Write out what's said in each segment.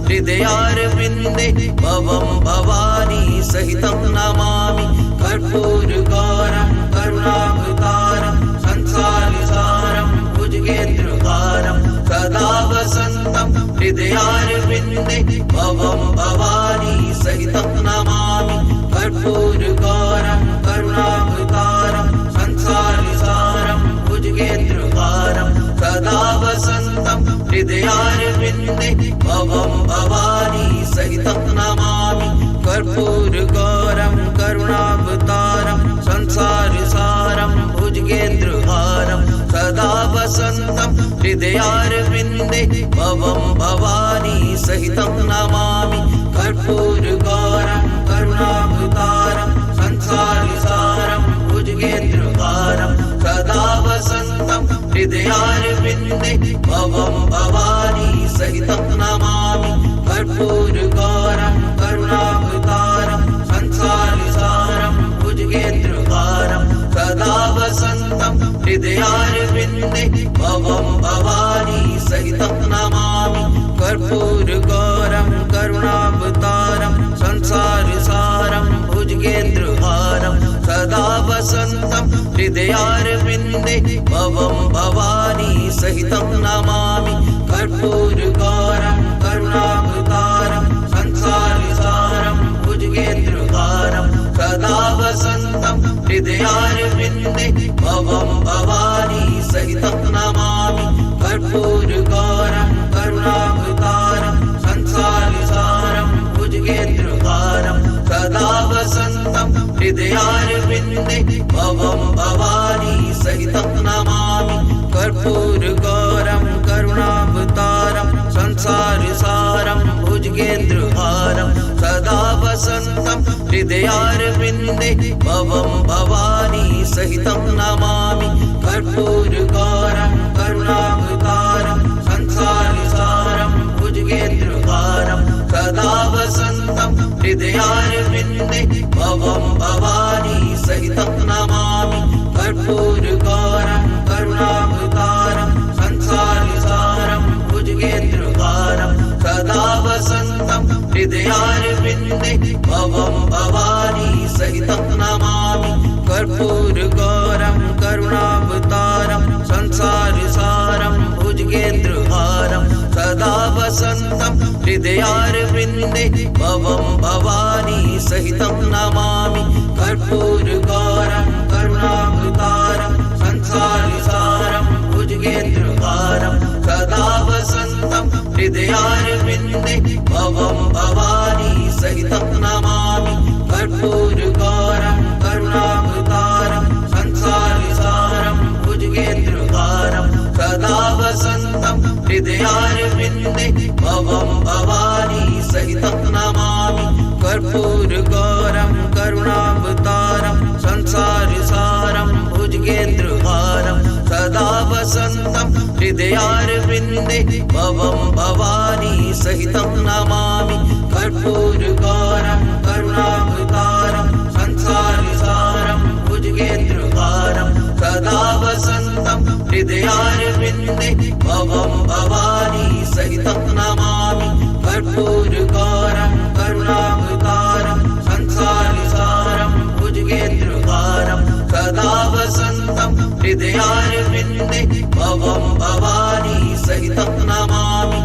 हृदयारविन्दे भवं भवानी सहितं नमामि। कर्पूरगौरं करुणावतारं संसारसारं भुजगेन्द्रहारं सदा वसन्तं हृदयारविन्दे भवं भवानी सहितं नमामि। कर्पूरगौरं करुणावतारं संसारसारं भुजगेन्द्रहारं सदा वसन्तं हृदयारविन्दे भवं भवानी सहितं नमामि। कर्पूरगौरं करुणावतारं संसारसारं भुजगेन्द्रहारं सदा वसन्तं हृदयारविन्दे भवं भवानी सहितं नमामि। कर्पूरगौरं करुणावतारं संसारसारं भुजगेन्द्रहारं सदा वसन्तं हृदयारविन्दे भवं भवानी सहितं नमामि। कर्पूरगौरं करुणावतारं संसारसारं भुजगेन्द्रहारं सदा वसन्तं हृदयारविन्दे भवं भवानी सहितं नमामि। कर्पूरगौरं करुणावतारं संसारसारं भुजगेन्द्रहारं सदा वसन्तं हृदयारविन्दे भवं भवानी सहितं नमामि। कर्पूरगौरं करुणावतारं संसारसारं भुजगेन्द्रहारं सदा वसन्तं हृदयारविन्दे भवं भवानी सहितं नमामि। कर्पूरगौरं करुणावतारं संसारसारं भुजगेन्द्रहारं सदा वसन्तं हृदयारविन्दे भवं भवानी सहितं नमामि। कर्पूरगौरं करुणावतारं संसारसारं भुजगेन्द्रहारं सदा वसन्तं हृदयारविन्दे भवं भवानी सहितं नमामि। कर्पूरगौरं करुणावतारं संसारसारं भुजगेन्द्रहारं सदा वसन्तं हृदयारविन्दे भवं भवानी सहितं नमामि। कर्पूरगौरं करुणावतारं संसारसारं भुजगेन्द्रहारं सदा वसन्तं हृदयारविन्दे भवं भवानी सहितं नमामि। कर्पूरगौरं करुणावतारं संसारसारं भुजगेन्द्रहारं सदा वसन्तं हृदयारविन्दे भवं भवानी सहितं नमामि। कर्पूरगौरं करुणावतारं संसारसारं भुजगेन्द्रहारं सदा वसन्तं हृदयारविन्दे भवं भवानी सहितं नमामि। कर्पूरगौरं करुणावतारं संसारसारं भुजगेन्द्रहारं सदा वसन्तं हृदयारविन्दे भवं भवानी सहितं नमामि। कर्पूरगौरं करुणावतारं संसारसारं भुजगेन्द्रहारं सदा वसन्तं हृदयारविन्दे भवं भवानी सहितं नमामि। कर्पूरगौरं करुणावतारं संसारसारं भुजगेन्द्रहारं सदा वसन्तं हृदयारविन्दे भवं भवानी सहितं नमामि। कर्पूरगौरं करुणावतारं संसारसारं भुजगेन्द्रहारं सदा वसन्तं हृदयारविन्दे भवं भवानी सहितं नमामि।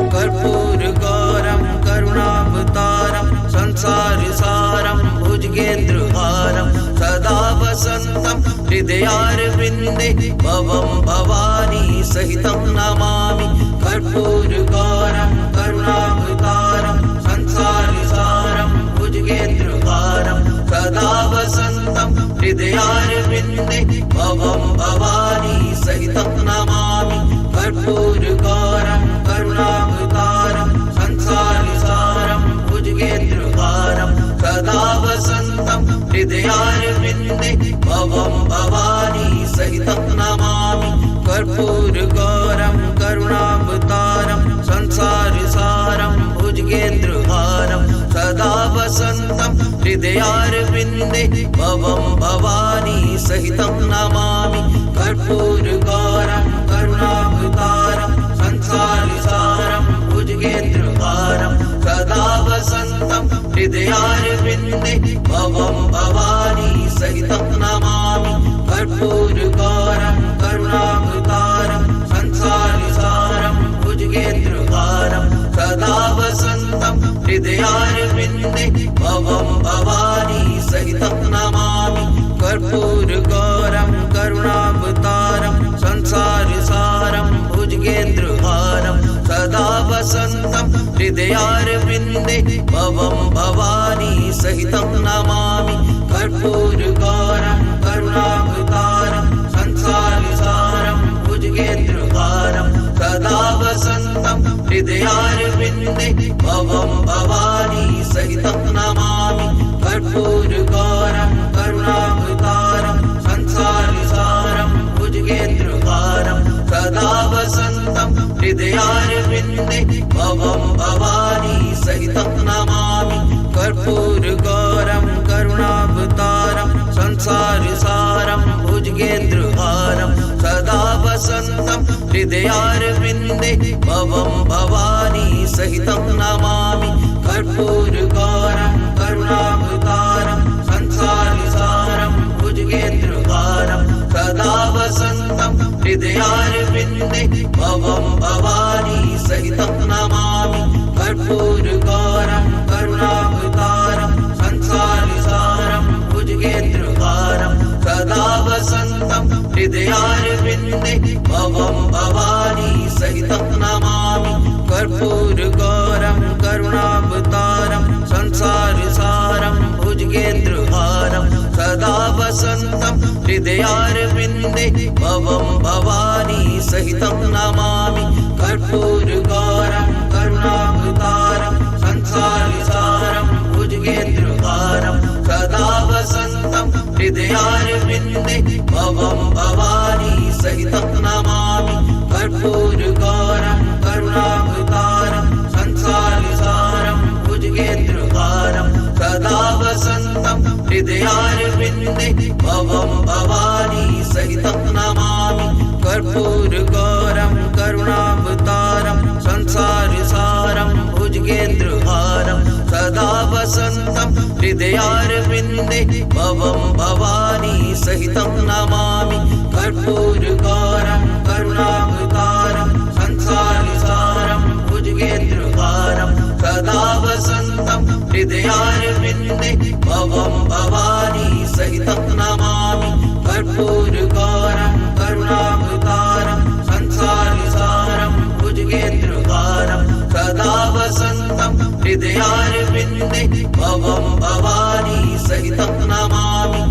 कर्पूरगौरं करुणावतारं संसारसारं भुजगेन्द्रहारं सदा वसन्तं हृदयारविन्दे भवं भवानी सहितं नमामि। कर्पूरगौरं करुणावतारं संसारसारं भुजगेन्द्रहारं सदा वसन्तं हृदयारविन्दे भवं भवानी सहितं नमामि। कर्पूरगौरं करुणावतारं संसारसारं भुजगेन्द्रहारं सदा वसन्तं हृदयारविन्दे भवं भवानी सहितं नमामि। कर्पूरगौरं करुणावतारं संसारसारं भुजगेन्द्रहारं सदा वसन्तं हृदयारविन्दे भवं भवानी सहितं नमामि। कर्पूरगौरं करुणावतारं संसारसारं भुजगेन्द्रहारं सदा वसन्तं हृदयारविन्दे भवं भवानी सहितं नमामि कर्पूरगौरं करुणावतारं संसारसारं भुजगेन्द्रहारं सदा वसन्तं हृदयारविन्दे भवं भवानी सहितं नमामि कर्पूरगौरं करुणावतारं संसारसारं भुजगेन्द्रहारं सदा वसन्तं हृदयारविन्दे भवं भवानी सहितं नमामि कर्पूरगौरं करुणावतारं संसारसारं भुजगेन्द्रहारं सदा वसन्तं हृदयारविन्दे भवं भवानी सहितं नमामि कर्पूरगौरं करुणावतारं संसारसारं भुजगेन्द्रहारं सदा वसन्तं हृदयारविन्दे भवं भवानी सहितं नमामि कर्पूरगौरं करुणावतारं संसारसारं भुजगेन्द्रहारं सदा वसन्तं हृदयारविन्दे भवं भवानी सहितं नमामि कर्पूरगौरं करुणावतारं संसारसारं भुजगेन्द्रहारं सदा वसन्तं हृदयारविन्दे भवं भवानी सहितं नमामि कर्पूरगौरं करुणावतारं संसारसारं भुजगेन्द्रहारं सदा वसन्तं हृदयारविन्दे भवं भवानी सहितं नमामि कर्पूरगौरं करुणावतारं संसारसारं भुजगेन्द्रहारं सदा वसन्तं हृदयारविन्दे भवं भवानी सहितं नमामि कर्पूरगौरं करुणावतारं संसारसारं भुजगेन्द्रहारं सदा वसन्तं हृदयारविन्दे भवं भवानी सहितं नमामि कर्पूरगौरं करुणावतारं संसारसारं भुजगेन्द्रहारं सदा वसन्तं हृदयारविन्दे भवं भवानी सहितं नमामि कर्पूरगौरं करुणावतारं संसारसारं भुजगेन्द्रहारं सदा वसन्तं हृदयारविन्दे भवं भवानी सहितं नमामि कर्पूरगौरं करुणावतारं संसारसारं भुजगेन्द्रहारं सदा वसन्तं हृदयारविन्दे भवं भवानी सहितं नमामि कर्पूरगौरं करुणावतारं संसारसारं भुजगेन्द्रहारं सदा वसन्तं हृदयारविन्दे भवं भवानी सहितं नमामि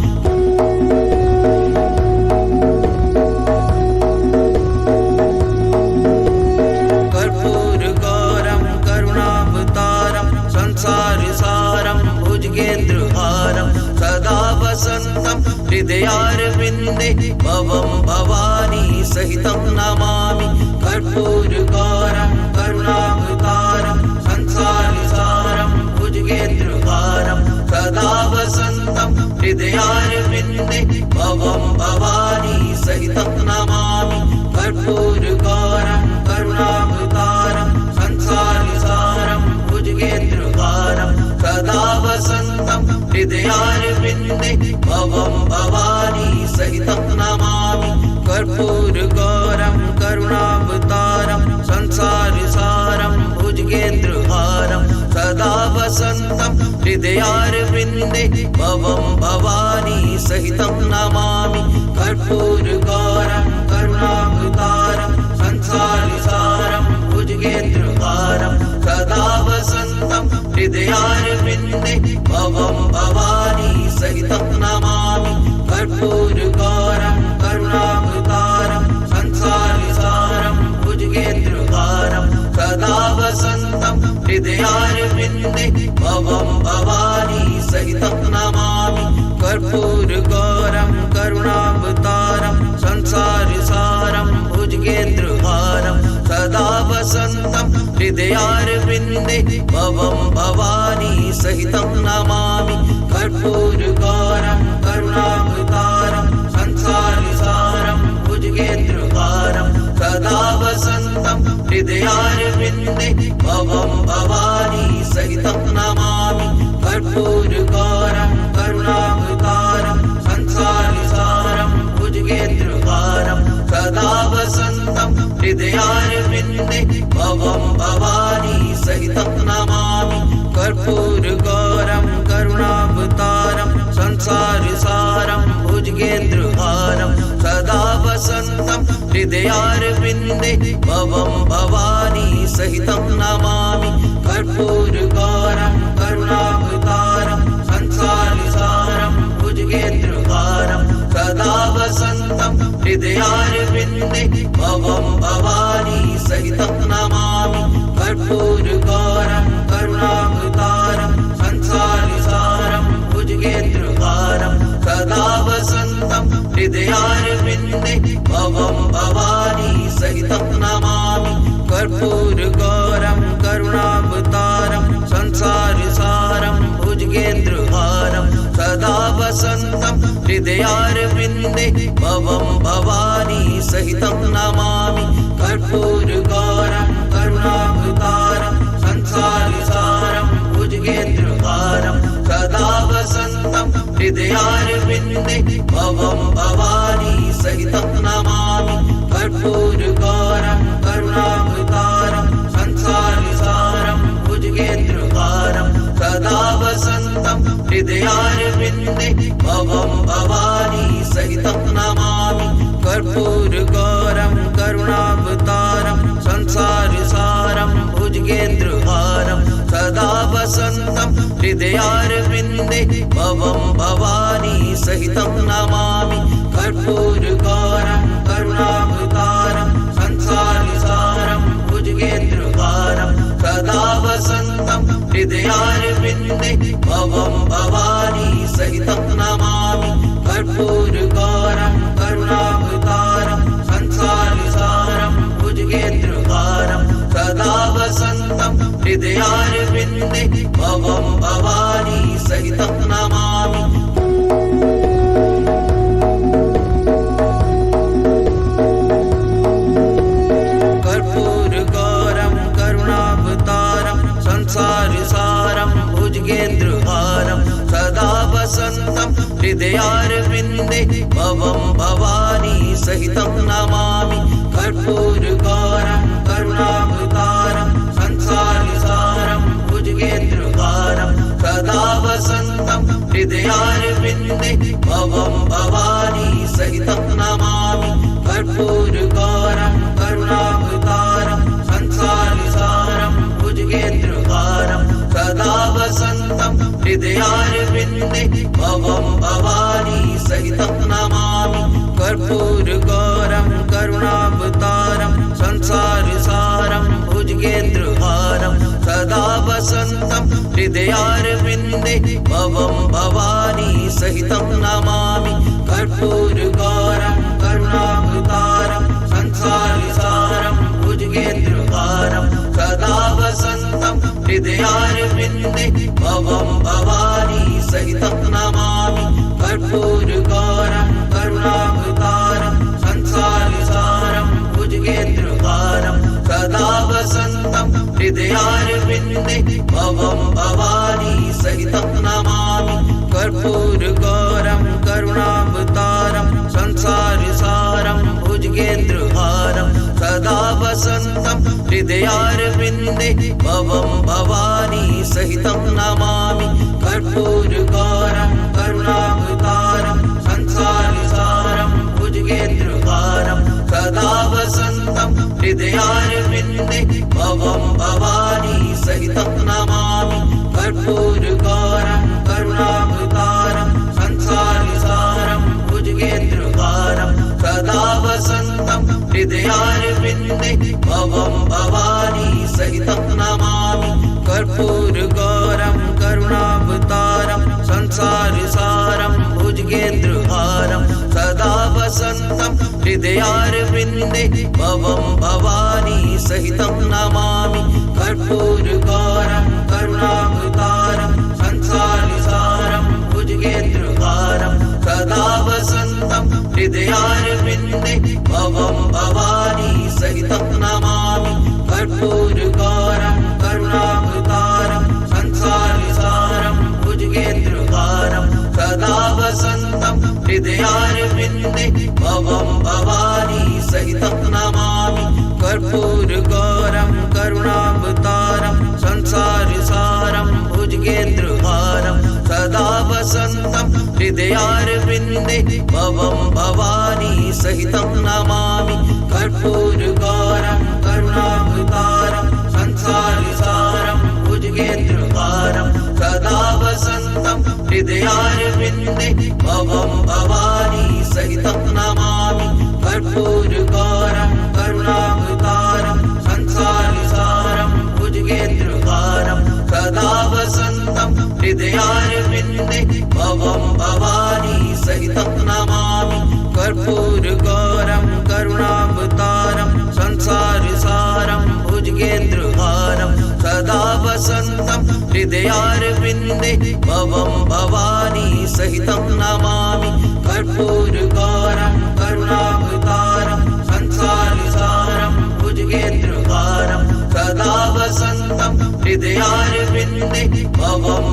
कर्पूरगौरं करुणावतारं संसारसारं भुजगेन्द्रहारं सदा वसन्तं हृदयारविन्दे भवं भवानी सहितं नमामि कर्पूरगौरं करुणावतारं संसारसारं भुजगेन्द्रहारं सदा वसन्तं हृदयारविन्दे भवं भवानी सहितं नमामि कर्पूरगौरं करुणावतारं संसारसारं भुजगेन्द्रहारं सदा वसन्तं हृदयारविन्दे भवं भवानी सहितं नमामि कर्पूरगौरं करुणावतारं संसारसारं भुजगेन्द्रहारं सदा वसन्तं हृदयारविन्दे भवं भवानी सहितं नमामि कर्पूरगौरं करुणावतारं संसारसारं भुजगेन्द्रहारं सदा वसन्तं हृदयारविन्दे भवं भवानी सहितं नमामि कर्पूरगौरं करुणावतारं संसारसारं भुजगेन्द्रहारं सदा वसन्तं हृदयारविन्दे भवं भवानी सहितं नमामि कर्पूरगौरं करुणावतारं संसारसारं भुजगेन्द्रहारं सदा वसन्तं हृदयारविन्दे भवं भवानी सहितं नमामि कर्पूरगौरं करुणावतारं संसारसारं भवं भवानी सहितं नमामि कर्पूरगौरं करुणावतारं संसारसारं भुजगेन्द्रहारं सदा वसन्तं हृदयारविन्दे भवं भवानी सहितं नमामि कर्पूरगौरं करुणावतारं संसारसारं भुजगेन्द्रहारं सदा वसन्तं हृदयारविन्दे भवं भवानी सहितं नमामि कर्पूरगौरं करुणावतारं संसारसारं भुजगेन्द्रहारं सदा वसन्तं हृदयारविन्दे भवं भवानी सहितं नमामि कर्पूरगौरं करुणावतारं संसारसारं भुजगेन्द्रहारं सदा वसन्तं हृदयारविन्दे भवं भवानी सहितं नमामि कर्पूरगौरं करुणावतारं संसारसारं भुजगेन्द्रहारं सदा वसन्तं हृदयारविन्दे भवं भवानी सहितं नमामि कर्पूरगौरं करुणावतारं संसारसारं भुजगेन्द्रहारं सदा वसन्तं हृदयारविन्दे भवं भवानी सहितं नमामि कर्पूरगौरं करुणावतारं संसारसारं भुजगेन्द्रहारं सदा वसन्तं हृदयारविन्दे भवं भवानी सहितं नमामि कर्पूरगौरं करुणावतारं संसारसारं भुजगेन्द्रहारं सदा वसन्तं हृदयारविन्दे भवं भवानी सहितं नमामि कर्पूरगौरं करुणावतारं संसारसारं भुजगेन्द्रहारं सदा वसन्तं हृदयारविन्दे भवं भवानी सहितं नमामि कर्पूरगौरं करुणावतारं संसारसारं भुजगेन्द्रहारं सदा वसन्तं हृदयारविन्दे भवं भवानी सहितं नमामि कर्पूरगौरं करुणावतारं संसारसारं भुजगेन्द्रहारं सदा वसन्तं हृदयारविन्दे भवं भवानी सहितं नमामि कर्पूरगौरं करुणावतारं संसारसारं भुजगेन्द्रहारं सदा वसन्तं हृदयारविन्दे भवं भवानी सहितं नमामि कर्पूरगौरं करुणावतारं संसारसारं भुजगेन्द्रहारं सदा वसन्तं हृदयारविन्दे भवं भवानी सहितं नमामि कर्पूरगौरं करुणावतारं संसारसारं भुजगेन्द्रहारं सदा वसन्तं हृदयारविन्दे भवं भवानी सहितं नमामि कर्पूरगौरं करुणावतारं संसारसारं भुजगेन्द्रहारं सदा वसन्तं हृदयारविन्दे भवं भवानी सहितं नमामि कर्पूरगौरं करुणावतारं संसारसारं भुजगेन्द्रहारं सदा वसन्तं हृदयारविन्दे भवं भवानी सहितं नमामि कर्पूरगौरं करुणावतारं संसारसारं भुजगेन्द्रहारं सदा वसन्तं हृदयारविन्दे भवं भवानी सहितं नमामि कर्पूरगौरं करुणावतारं संसारसारं भुजगेन्द्रहारं सदा वसन्तं हृदयारविन्दे भवं भवानी सहितं नमामि कर्पूरगौरं करुणावतारं संसारसारं भुजगेन्द्रहारं सदा वसन्तं हृदयारविन्दे भवं भवानी सहितं नमामि कर्पूरगौरं करुणावतारं संसारसारं भुजगेन्द्रहारं सदा वसन्तं हृदयारविन्दे भवं भवानी सहितं नमामि कर्पूरगौरं करुणावतारं संसारसारं भुजगेन्द्रहारं सदा वसन्तं हृदयारविन्दे भवं भवानी सहितं नमामि कर्पूरगौरं करुणावतारं संसारसारं भुजगेन्द्रहारं सदा वसन्तं हृदयारविन्दे भवं भवानी सहितं नमामि कर्पूरगौरं करुणावतारं संसारसारं भुजगेन्द्रहारं सदा वसन्तं हृदयारविन्दे भवं भवानी सहितं नमामि कर्पूरगौरं करुणावतारं संसारसारं भुजगेन्द्रहारं सदा वसन्तं हृदयारविन्दे भवं भवानी सहितं नमामि कर्पूरगौरं करुणावतारं संसारसारं भुजगेन्द्रहारं सदा वसन्तं हृदयारविन्दे भवं भवानी सहितं नमामि कर्पूरगौरं करुणावतारं संसारसारं भुजगेन्द्रहारं सदा वसन्तं हृदयारविन्दे भवं भवानी सहितं नमामि कर्पूरगौरं करुणावतारं संसारसारं भुजगेन्द्रहारं सदा वसन्तं हृदयारविन्दे भवं